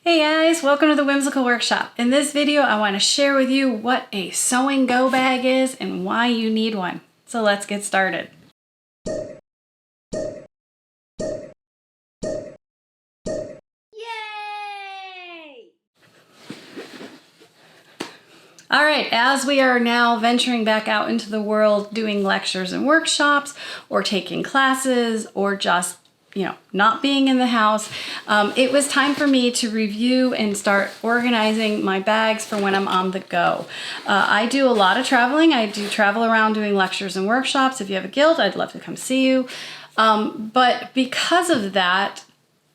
Hey guys, welcome to the Whimsical Workshop. In this video, I want to share with you what a sewing go bag is and why you need one. So let's get started. Yay! All right, as we are now venturing back out into the world doing lectures and workshops or taking classes or just not being in the house, it was time for me to review and start organizing my bags for when I'm on the go. I do a lot of traveling. I do travel around doing lectures and workshops. If you have a guild, I'd love to come see you. But because of that,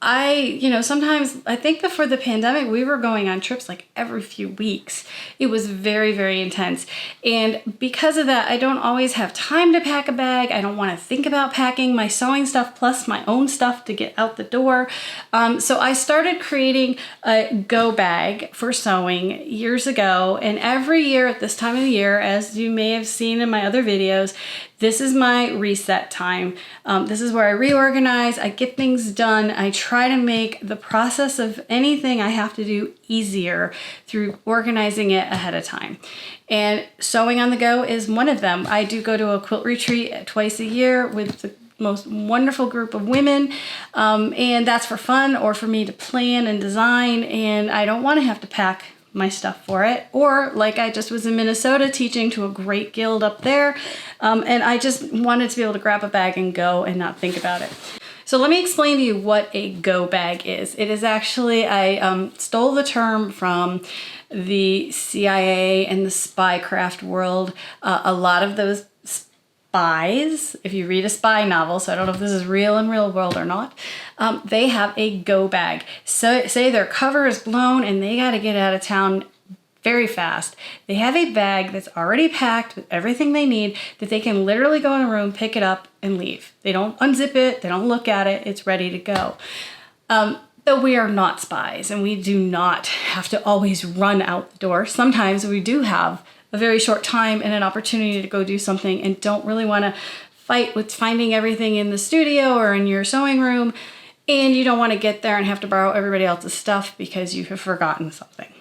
sometimes I think before the pandemic, we were going on trips like every few weeks. It was very, very intense. And because of that, I don't always have time to pack a bag. I don't want to think about packing my sewing stuff plus my own stuff to get out the door. So I started creating a go bag for sewing years ago. And every year at this time of the year, as you may have seen in my other videos, this is my reset time. This is where I reorganize, I get things done, I try to make the process of anything I have to do easier through organizing it ahead of time. And sewing on the go is one of them. I do go to a quilt retreat twice a year with the most wonderful group of women, and that's for fun or for me to plan and design, and I don't want to have to pack my stuff for it. Or like I just was in Minnesota teaching to a great guild up there, and I just wanted to be able to grab a bag and go and not think about it. So let me explain to you what a go bag is. It is actually, I stole the term from the CIA and the spycraft world. A lot of those spies, if you read a spy novel, so I don't know if this is real in real world or not, they have a go bag. So say their cover is blown and they got to get out of town very fast. They have a bag that's already packed with everything they need that they can literally go in a room, pick it up, and leave. They don't unzip it, they don't look at it, it's ready to go. Though we are not spies and we do not have to always run out the door. Sometimes we do have a very short time and an opportunity to go do something and don't really want to fight with finding everything in the studio or in your sewing room, and you don't want to get there and have to borrow everybody else's stuff because you have forgotten something.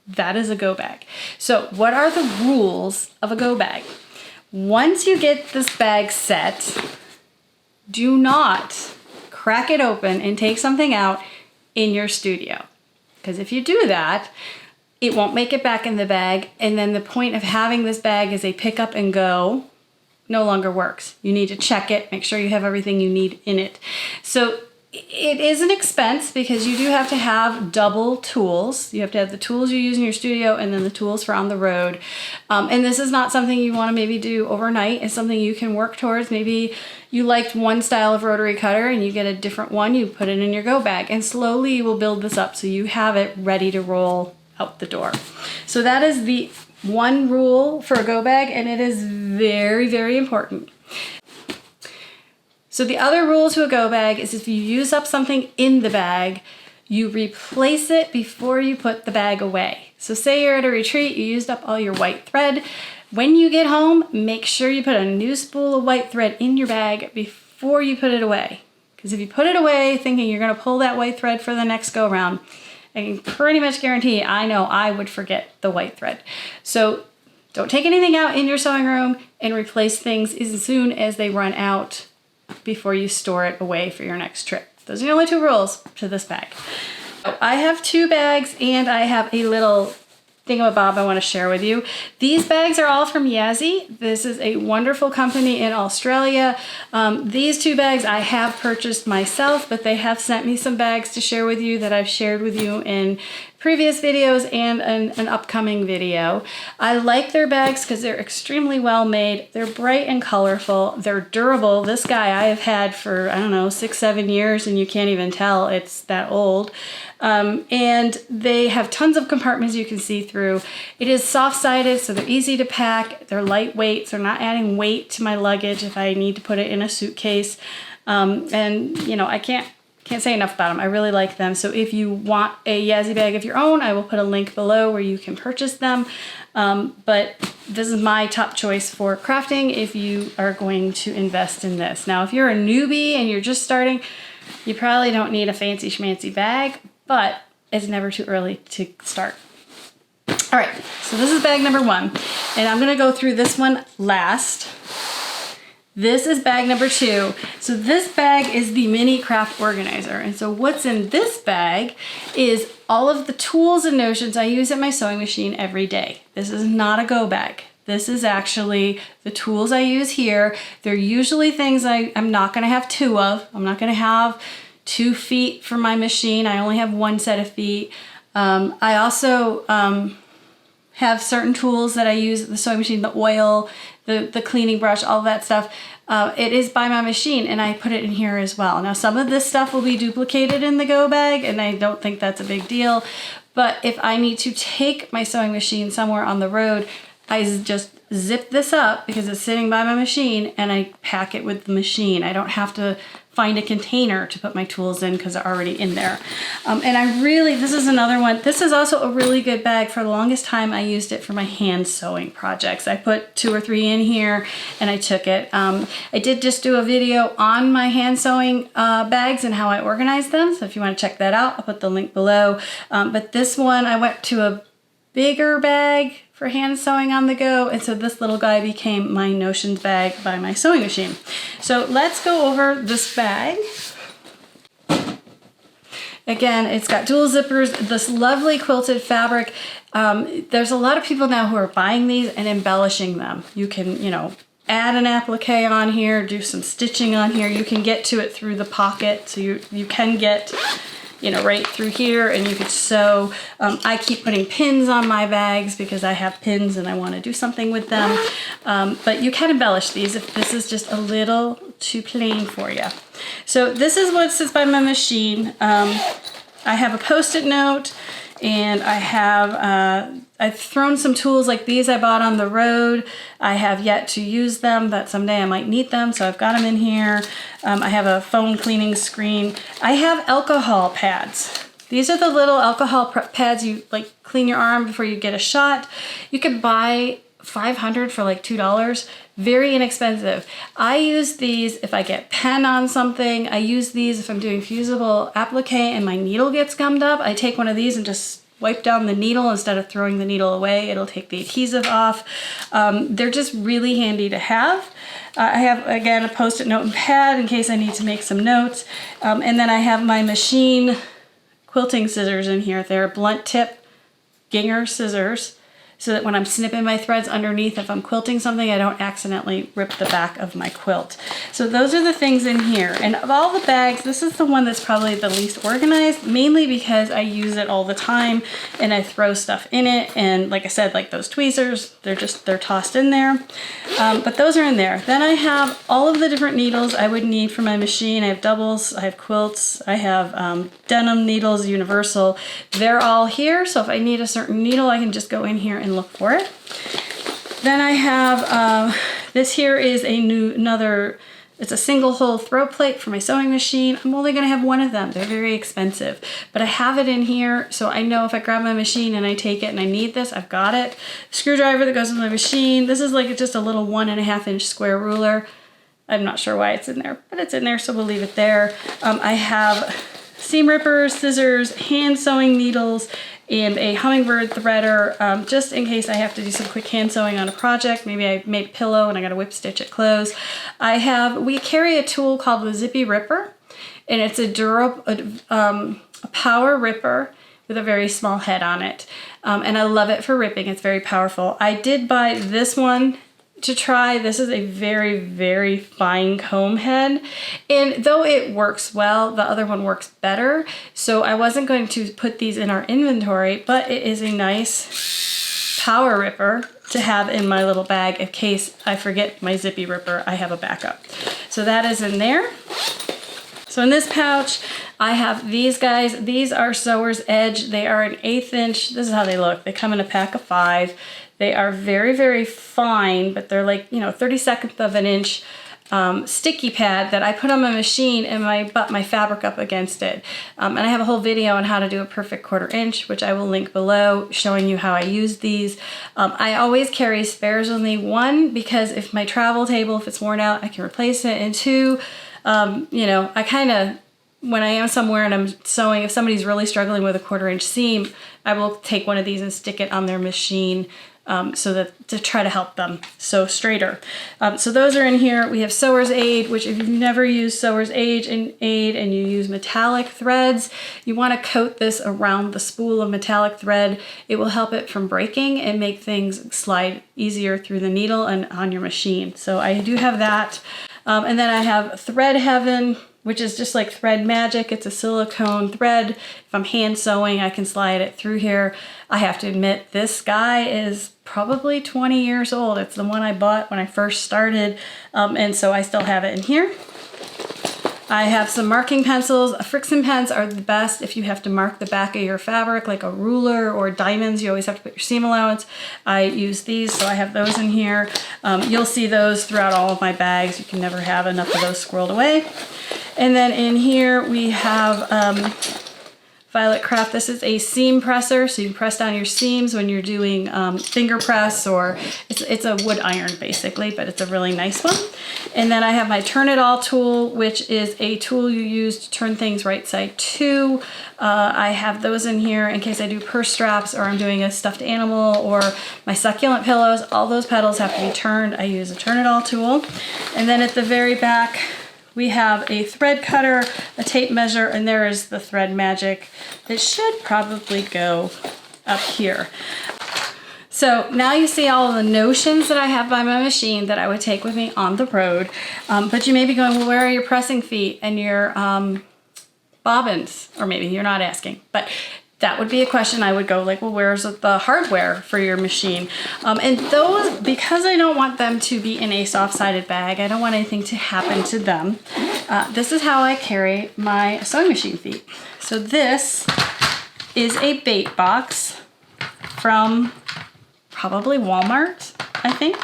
That is a go bag. So what are the rules of a go bag? Once you get this bag set, do not crack it open and take something out in your studio. Because if you do that, it won't make it back in the bag, and then the point of having this bag as a pick up and go no longer works. You need to check it, make sure you have everything you need in it. So it is an expense because you do have to have double tools. You have to have the tools you use in your studio and then the tools for on the road. And this is not something you want to maybe do overnight. It's something you can work towards. Maybe you liked one style of rotary cutter and you get a different one, you put it in your go bag, and slowly you will build this up so you have it ready to roll out the door. So that is the one rule for a go bag, and it is very, very important. So the other rule to a go bag is if you use up something in the bag, you replace it before you put the bag away. So say you're at a retreat, you used up all your white thread. When you get home, make sure you put a new spool of white thread in your bag before you put it away. Because if you put it away thinking you're gonna pull that white thread for the next go round, I can pretty much guarantee, I know I would forget the white thread. So don't take anything out in your sewing room and replace things as soon as they run out before you store it away for your next trip. Those are the only two rules to this bag. I have two bags and I have a little thingamabob I want to share with you. These bags are all from Yazzi. This is a wonderful company in Australia. These two bags I have purchased myself, but they have sent me some bags to share with you that I've shared with you in previous videos and an upcoming video. I like their bags because they're extremely well made. They're bright and colorful. They're durable. This guy I have had for, I don't know, 6-7 years, and you can't even tell it's that old. And they have tons of compartments you can see through. It is soft-sided, so they're easy to pack. They're lightweight, so they're not adding weight to my luggage if I need to put it in a suitcase. And I can't say enough about them. I really like them. So if you want a Yazzii bag of your own, I will put a link below where you can purchase them. But this is my top choice for crafting if you are going to invest in this. Now, if you're a newbie and you're just starting, you probably don't need a fancy schmancy bag, but it's never too early to start. All right, so this is bag number 1, and I'm gonna go through this one last. This is bag number 2. So this bag is the mini craft organizer. And so what's in this bag is all of the tools and notions I use at my sewing machine every day. This is not a go bag. This is actually the tools I use here. They're usually things I'm not gonna have 2 of. I'm not gonna have 2 feet for my machine. I only have 1 set of feet. I also have certain tools that I use at the sewing machine, the oil, the cleaning brush, all that stuff. It is by my machine, and I put it in here as well. Now, some of this stuff will be duplicated in the go bag, and I don't think that's a big deal. But if I need to take my sewing machine somewhere on the road, I just zip this up because it's sitting by my machine, and I pack it with the machine. I don't have to find a container to put my tools in because they're already in there. And I really, this is another one. This is also a really good bag. For the longest time, I used it for my hand sewing projects. I put 2 or 3 in here and I took it. I did just do a video on my hand sewing bags and how I organize them. So if you want to check that out, I'll put the link below. But this one, I went to a bigger bag for hand sewing on the go, and so this little guy became my notions bag by my sewing machine. So let's go over this bag. Again, it's got dual zippers, this lovely quilted fabric. There's a lot of people now who are buying these and embellishing them. You can, you know, add an applique on here, do some stitching on here. You can get to it through the pocket, so you can get, you know, right through here, and you could sew. I keep putting pins on my bags because I have pins and I want to do something with them. But you can embellish these if this is just a little too plain for you. So this is what sits by my machine. I have a Post-it note, and I have I've thrown some tools like these I bought on the road. I have yet to use them, but someday I might need them, so I've got them in here. I have a phone cleaning screen. I have alcohol pads. These are the little alcohol pads you like clean your arm before you get a shot. You could buy 500 for like $2. Very inexpensive. I use these if I get pen on something. I use these if I'm doing fusible applique and my needle gets gummed up. I take one of these and just wipe down the needle instead of throwing the needle away. It'll take the adhesive off. They're just really handy to have. I have, again, a Post-it note and pad in case I need to make some notes. And then I have my machine quilting scissors in here. They're blunt tip Ginger scissors, so that when I'm snipping my threads underneath, if I'm quilting something, I don't accidentally rip the back of my quilt. So those are the things in here. And of all the bags, this is the one that's probably the least organized, mainly because I use it all the time and I throw stuff in it. And like I said, like those tweezers, they're tossed in there. But those are in there. Then I have all of the different needles I would need for my machine. I have doubles, I have quilts, I have denim needles, universal. They're all here. So if I need a certain needle, I can just go in here and look for it. Then I have, this here is another, it's a single hole throw plate for my sewing machine. I'm only gonna have one of them. They're very expensive, but I have it in here so I know if I grab my machine and I take it and I need this, I've got it. Screwdriver that goes with my machine. This is like just a little 1.5 inch square ruler. I'm not sure why it's in there, but it's in there, so we'll leave it there. I have seam rippers, scissors, hand sewing needles, and a hummingbird threader, just in case I have to do some quick hand sewing on a project. Maybe I made a pillow and I gotta whip stitch it closed. We carry a tool called the Zippy Ripper, and it's a power ripper with a very small head on it. And I love it for ripping, it's very powerful. I did buy this one to try. This is a very, very fine comb head. And though it works well, the other one works better. So I wasn't going to put these in our inventory, but it is a nice power ripper to have in my little bag in case I forget my Zippy Ripper, I have a backup. So that is in there. So in this pouch, I have these guys. These are Sewer's Edge. They are an 1/8 inch. This is how they look. They come in a pack of 5. They are very, very fine, but they're like, 32nd of an inch sticky pad that I put on my machine and I butt my fabric up against it. And I have a whole video on how to do a perfect 1/4 inch, which I will link below, showing you how I use these. I always carry spares, only 1, because if my travel table, if it's worn out, I can replace it. And 2, I kind of when I am somewhere and I'm sewing, if somebody's really struggling with a 1/4 inch seam, I will take one of these and stick it on their machine so that to try to help them sew straighter. So those are in here. We have Sewer's Aid, which if you've never used Sewer's Aid and you use metallic threads, you want to coat this around the spool of metallic thread. It will help it from breaking and make things slide easier through the needle and on your machine. So I do have that. And then I have Thread Heaven, which is just like Thread Magic. It's a silicone thread. If I'm hand sewing, I can slide it through here. I have to admit, this guy is probably 20 years old. It's the one I bought when I first started, and so I still have it in here. I have some marking pencils. Friction pens are the best if you have to mark the back of your fabric, like a ruler or diamonds. You always have to put your seam allowance. I use these, so I have those in here. You'll see those throughout all of my bags. You can never have enough of those squirreled away. And then in here we have Violet Craft. This is a seam presser, so you can press down your seams when you're doing finger press, or it's a wood iron basically, but it's a really nice one. And then I have my Turn It All tool, which is a tool you use to turn things right side to. I have those in here in case I do purse straps or I'm doing a stuffed animal or my succulent pillows. All those petals have to be turned. I use a Turn It All tool. And then at the very back, we have a thread cutter, a tape measure, and there is the Thread Magic that should probably go up here. So now you see all of the notions that I have by my machine that I would take with me on the road. But you may be going, well, where are your pressing feet and your bobbins? Or maybe you're not asking, but that would be a question I would go like, well, where's the hardware for your machine? And those, because I don't want them to be in a soft-sided bag, I don't want anything to happen to them. This is how I carry my sewing machine feet. So this is a bait box from probably Walmart, I think.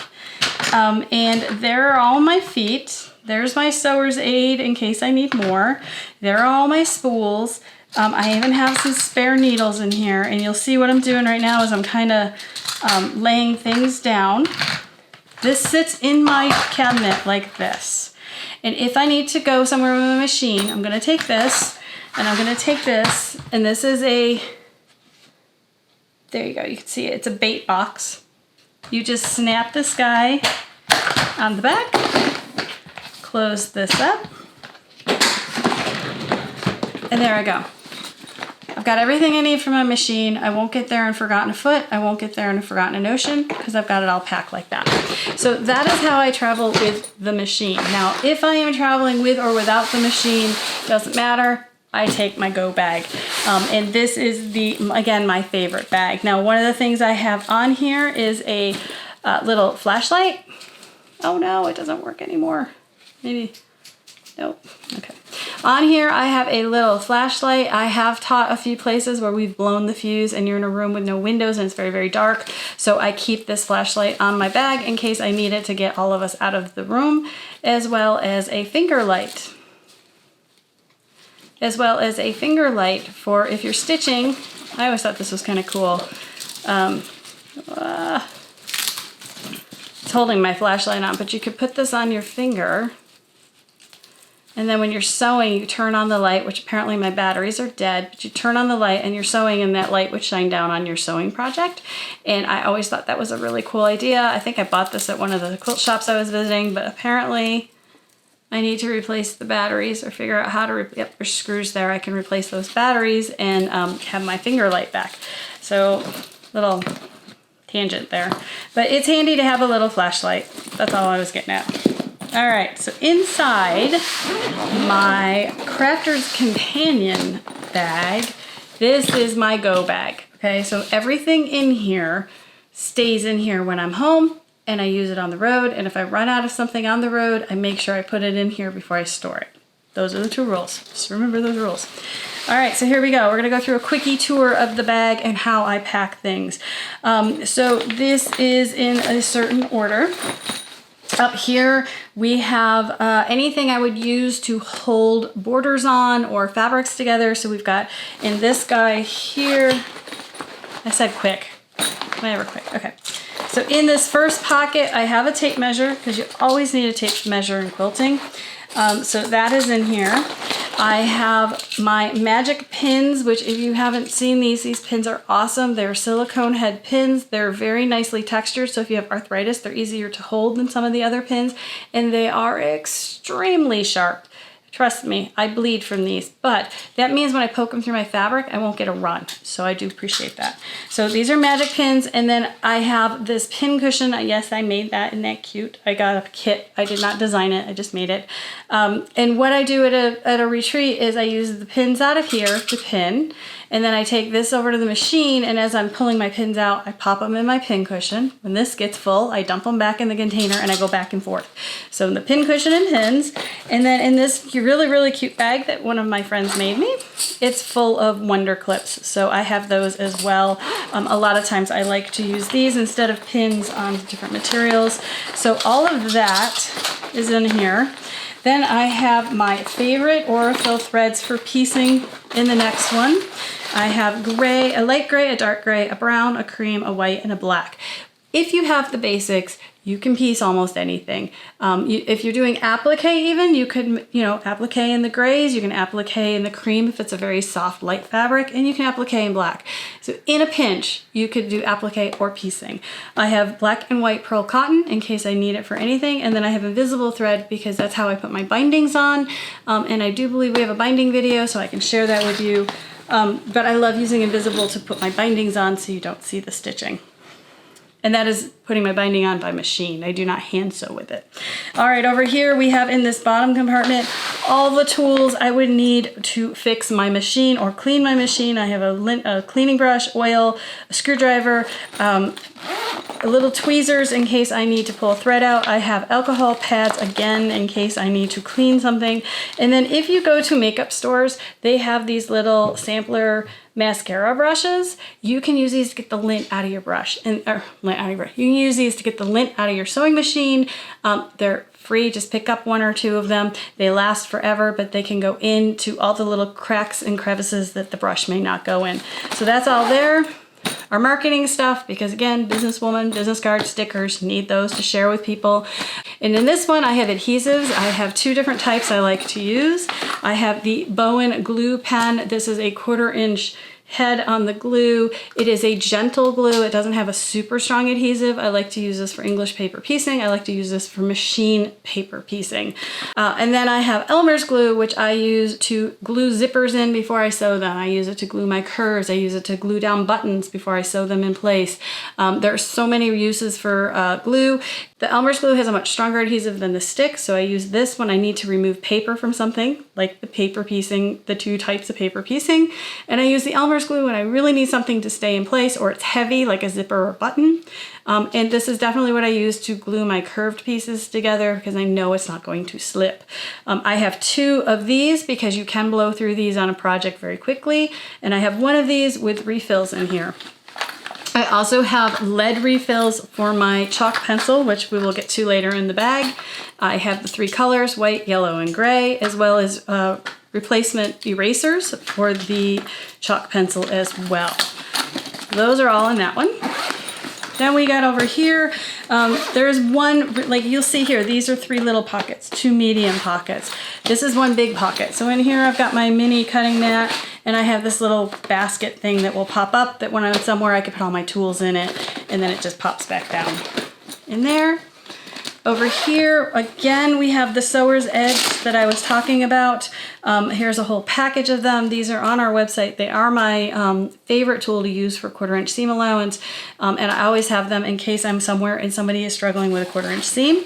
And there are all my feet. There's my Sewer's Aid in case I need more. There are all my spools. I even have some spare needles in here, and you'll see what I'm doing right now is I'm kind of laying things down. This sits in my cabinet like this. And if I need to go somewhere with my machine, I'm going to take this, and I'm going to take this, and this is a, there you go, you can see it, it's a bait box. You just snap this guy on the back, close this up, and there I go. I've got everything I need for my machine. I won't get there and forgotten a foot. I won't get there and forgotten a notion because I've got it all packed like that. So that is how I travel with the machine. Now, if I am traveling with or without the machine, doesn't matter. I take my go bag. And this is again, my favorite bag. Now, one of the things I have on here is a little flashlight. Oh no, it doesn't work anymore. Maybe, nope, okay. On here, I have a little flashlight. I have taught a few places where we've blown the fuse and you're in a room with no windows and it's very, very dark. So I keep this flashlight on my bag in case I need it to get all of us out of the room, as well as a finger light. As well as a finger light for if you're stitching. I always thought this was kind of cool. It's holding my flashlight on, but you could put this on your finger. And then when you're sewing, you turn on the light, which apparently my batteries are dead, but you turn on the light and you're sewing and that light would shine down on your sewing project. And I always thought that was a really cool idea. I think I bought this at one of the quilt shops I was visiting, but apparently I need to replace the batteries or figure out how to, yep, there's screws there. I can replace those batteries and have my finger light back. So little tangent there, but it's handy to have a little flashlight. That's all I was getting at. All right, so inside my Crafter's Companion bag, this is my go bag, okay? So everything in here stays in here when I'm home and I use it on the road. And if I run out of something on the road, I make sure I put it in here before I store it. Those are the 2 rules. Just remember those rules. All right, so here we go. We're gonna go through a quickie tour of the bag and how I pack things. So this is in a certain order. Up here, we have anything I would use to hold borders on or fabrics together. So we've got in this guy here, I said quick, whatever quick, okay. So in this first pocket, I have a tape measure because you always need a tape measure in quilting. So that is in here. I have my magic pins, which if you haven't seen these pins are awesome. They're silicone head pins. They're very nicely textured, so if you have arthritis, they're easier to hold than some of the other pins, and they are extremely sharp. Trust me, I bleed from these, but that means when I poke them through my fabric, I won't get a run. So I do appreciate that. So these are magic pins, and then I have this pin cushion. Yes, I made that. Isn't that cute? I got a kit. I did not design it. I just made it. And what I do at a retreat is I use the pins out of here to pin, and then I take this over to the machine, and as I'm pulling my pins out, I pop them in my pin cushion. When this gets full, I dump them back in the container, and I go back and forth. So the pin cushion and pins, and then in this really cute bag that one of my friends made me, it's full of wonder clips. So I have those as well. A lot of times I like to use these instead of pins on different materials. So all of that is in here. Then I have my favorite Aurifil threads for piecing in the next one. I have gray, a light gray, a dark gray, a brown, a cream, a white, and a black. If you have the basics, you can piece almost anything. If you're doing applique even, you could, applique in the grays, you can applique in the cream if it's a very soft, light fabric, and you can applique in black. So in a pinch, you could do applique or piecing. I have black and white pearl cotton in case I need it for anything, and then I have invisible thread because that's how I put my bindings on, and I do believe we have a binding video, so I can share that with you. But I love using invisible to put my bindings on so you don't see the stitching. And that is putting my binding on by machine. I do not hand sew with it. All right, over here we have in this bottom compartment all the tools I would need to fix my machine or clean my machine. I have a cleaning brush, oil, a screwdriver, little tweezers in case I need to pull a thread out. I have alcohol pads again in case I need to clean something. And then if you go to makeup stores, they have these little sampler mascara brushes. You can use these to get the lint out of your brush, You can use these to get the lint out of your sewing machine. They're free. Just pick up 1 or 2 of them. They last forever, but they can go into all the little cracks and crevices that the brush may not go in. So that's all there. Our marketing stuff, because again, businesswoman, business card, stickers, need those to share with people. And in this one, I have adhesives. I have 2 different types I like to use. I have the Bowen glue pen. This is a 1/4 inch head on the glue. It is a gentle glue. It doesn't have a super strong adhesive. I like to use this for English paper piecing. I like to use this for machine paper piecing. And then I have Elmer's glue, which I use to glue zippers in before I sew them. I use it to glue my curves. I use it to glue down buttons before I sew them in place. There are so many uses for glue. The Elmer's glue has a much stronger adhesive than the stick, so I use this when I need to remove paper from something, like the paper piecing, the 2 types of paper piecing. And I use the Elmer's glue when I really need something to stay in place, or it's heavy, like a zipper or button. And this is definitely what I use to glue my curved pieces together because I know it's not going to slip. I have 2 of these because you can blow through these on a project very quickly. And I have 1 of these with refills in here. I also have lead refills for my chalk pencil, which we will get to later in the bag. I have the 3 colors, white, yellow, and gray, as well as replacement erasers for the chalk pencil as well. Those are all in that one. Then we got over here, there's one, like you'll see here, these are 3 little pockets, 2 medium pockets. This is 1 big pocket. So in here I've got my mini cutting mat, and I have this little basket thing that will pop up that when I'm somewhere I can put all my tools in it, and then it just pops back down in there. Over here, again, we have the Sewer's Edge that I was talking about. Here's a whole package of them. These are on our website. They are my favorite tool to use for 1/4 inch seam allowance, and I always have them in case I'm somewhere and somebody is struggling with a 1/4 inch seam.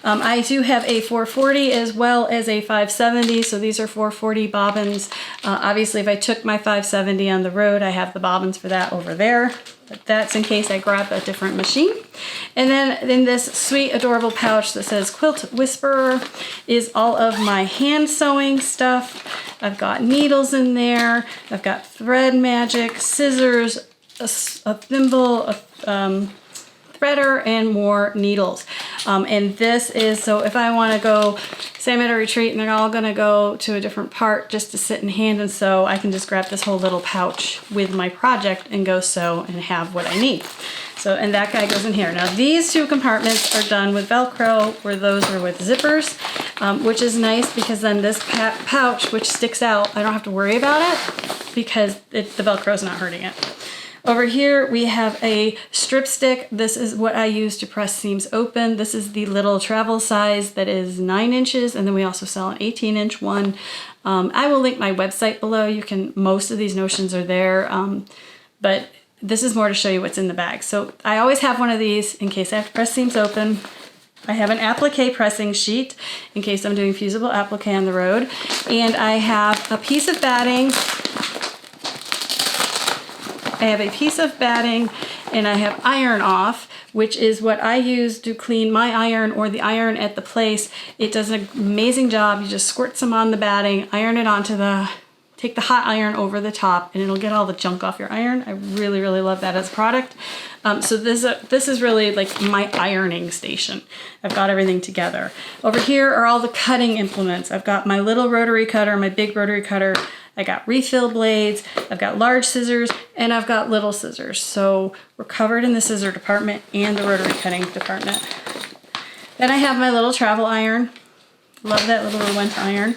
I do have a 440 as well as a 570, so these are 440 bobbins. Obviously, if I took my 570 on the road, I have the bobbins for that over there. But that's in case I grab a different machine. And then in this sweet, adorable pouch that says Quilt Whisperer is all of my hand sewing stuff. I've got needles in there. I've got thread magic, scissors, a thimble, a threader, and more needles. And this is, so if I want to go, say I'm at a retreat and they're all going to go to a different part just to sit and hand and sew, I can just grab this whole little pouch with my project and go sew and have what I need. So So, and that guy goes in here. Now these two compartments are done with Velcro, where those are with zippers, which is nice because then this pouch, which sticks out, I don't have to worry about it because the Velcro is not hurting it. Over here we have a strip stick. This is what I use to press seams open. This is the little travel size that is 9 inches, and then we also sell an 18-inch one. I will link my website below. You can, most of these notions are there, but this is more to show you what's in the bag. So I always have one of these in case I have to press seams open. I have an applique pressing sheet in case I'm doing fusible applique on the road, and I have a piece of batting. And I have iron off, which is what I use to clean my iron or the iron at the place. It does an amazing job. You just squirt some on the batting, iron it onto take the hot iron over the top, and it'll get all the junk off your iron. I really, really love that as a product. So this is really like my ironing station. I've got everything together. Over here are all the cutting implements. I've got my little rotary cutter, my big rotary cutter. I got refill blades, I've got large scissors, and I've got little scissors. So we're covered in the scissor department and the rotary cutting department. Then I have my little travel iron. Love that little Rowenta iron.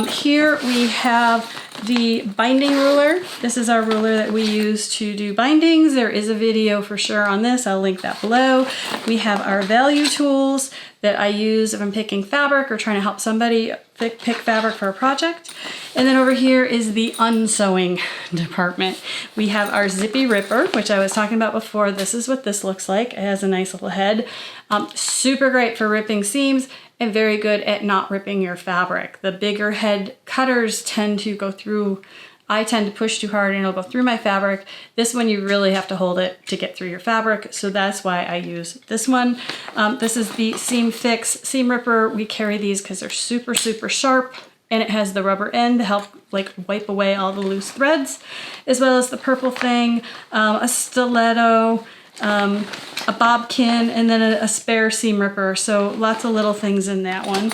Here we have the binding ruler. This is our ruler that we use to do bindings. There is a video for sure on this. I'll link that below. We have our value tools that I use if I'm picking fabric or trying to help somebody pick fabric for a project. And then over here is the unsewing department. We have our zippy ripper, which I was talking about before. This is what this looks like. It has a nice little head. Super great for ripping seams and very good at not ripping your fabric. The bigger head cutters tend to go through, I tend to push too hard and it'll go through my fabric. This one you really have to hold it to get through your fabric, so that's why I use this one. This is the Seam Fix Seam Ripper. We carry these because they're super, super sharp, and it has the rubber end to help like wipe away all the loose threads, as well as the purple thing, a stiletto, a bobkin, and then a spare seam ripper. So lots of little things in that one.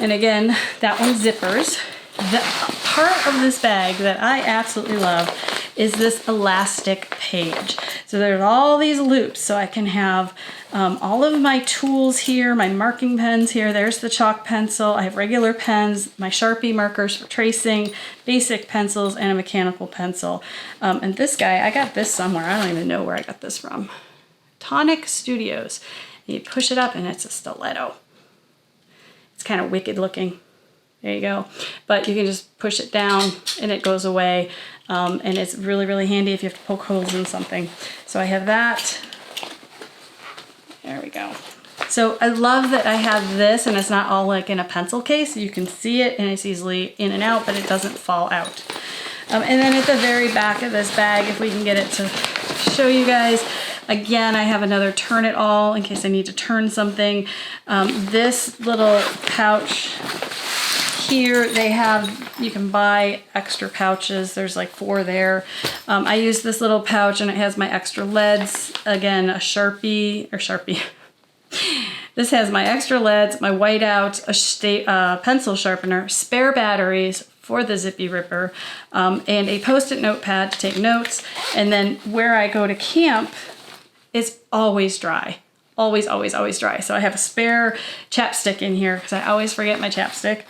And again, that one's zippers. The part of this bag that I absolutely love is this elastic page. So there's all these loops, so I can have all of my tools here, my marking pens here. There's the chalk pencil. I have regular pens, my Sharpie markers for tracing, basic pencils, and a mechanical pencil. And this guy, I got this somewhere. I don't even know where I got this from. Tonic Studios. You push it up and it's a stiletto. It's kind of wicked looking. There you go. But you can just push it down and it goes away. And it's really, really handy if you have to poke holes in something. So I have that. There we go. So I love that I have this and it's not all like in a pencil case. You can see it and it's easily in and out, but it doesn't fall out. And then at the very back of this bag, if we can get it to show you guys, again, I have another turn it all in case I need to turn something. This little pouch here, you can buy extra pouches. There's like 4 there. I use this little pouch and it has my extra leads. Again, a Sharpie. This has my extra leads, my whiteout, a pencil sharpener, spare batteries for the zippy ripper, and a Post-it notepad to take notes. And then where I go to camp, it's always dry. Always, always, always dry. So I have a spare chapstick in here because I always forget my chapstick.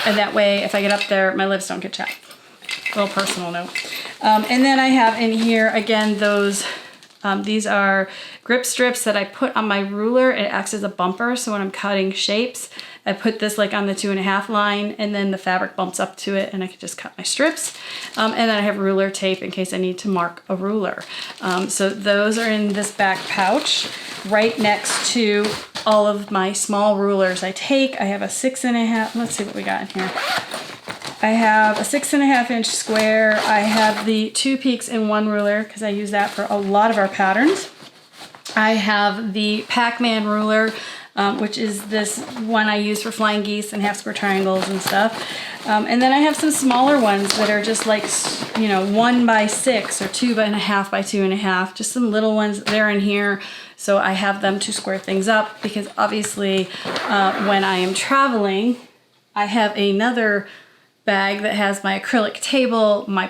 And that way, if I get up there, my lips don't get chapped. Little personal note. And then I have in here, again, these are grip strips that I put on my ruler. It acts as a bumper, so when I'm cutting shapes, I put this like on the 2.5 line, and then the fabric bumps up to it, and I can just cut my strips. And then I have ruler tape in case I need to mark a ruler. So those are in this back pouch, right next to all of my small rulers I take. I have a 6.5, let's see what we got in here. I have a 6.5 inch square. I have the 2 peaks in 1 ruler because I use that for a lot of our patterns. I have the Pac-Man ruler, which is this one I use for flying geese and half square triangles and stuff. And then I have some smaller ones that are just like, 1 by 6 or 2.5 by 2.5, just some little ones. They're in here. So I have them to square things up because obviously when I am traveling, I have another bag that has my acrylic table, my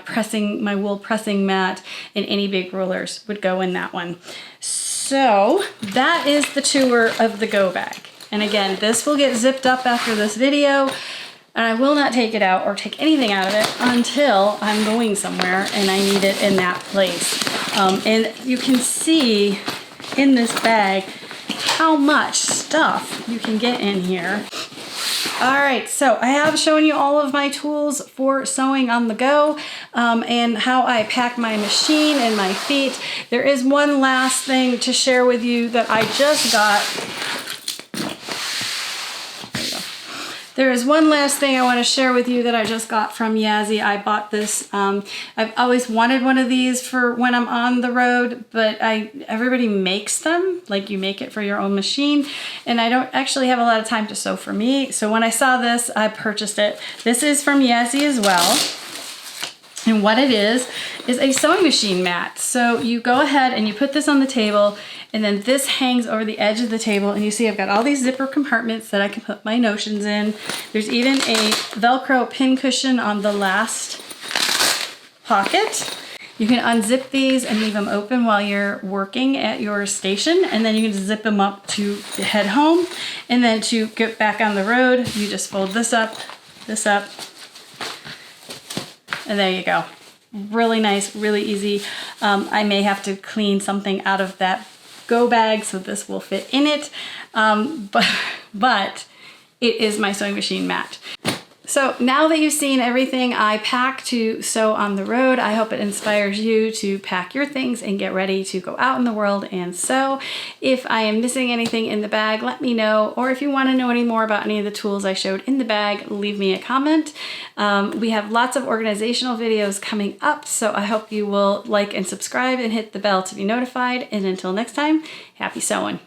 wool pressing mat, and any big rollers would go in that one. So that is the tour of the go bag. And again, this will get zipped up after this video, and I will not take it out or take anything out of it until I'm going somewhere and I need it in that place. And you can see in this bag how much stuff you can get in here. All right, so I have shown you all of my tools for sewing on the go, and how I pack my machine and my feet. There is one last thing to share with you that I just got. There is one last thing I want to share with you that I just got from Yazzi. I bought this. I've always wanted one of these for when I'm on the road, but everybody makes them, like you make it for your own machine, and I don't actually have a lot of time to sew for me. So when I saw this, I purchased it. This is from Yazzi as well. And what it is a sewing machine mat. So you go ahead and you put this on the table, and then this hangs over the edge of the table, and you see I've got all these zipper compartments that I can put my notions in. There's even a Velcro pin cushion on the last pocket. You can unzip these and leave them open while you're working at your station, and then you can zip them up to head home. And then to get back on the road, you just fold this up, and there you go. Really nice, really easy. I may have to clean something out of that go bag so this will fit in it, but it is my sewing machine mat. So now that you've seen everything I pack to sew on the road, I hope it inspires you to pack your things and get ready to go out in the world and sew. If I am missing anything in the bag, let me know. Or if you want to know any more about any of the tools I showed in the bag, leave me a comment. We have lots of organizational videos coming up, so I hope you will like and subscribe and hit the bell to be notified. And until next time, happy sewing.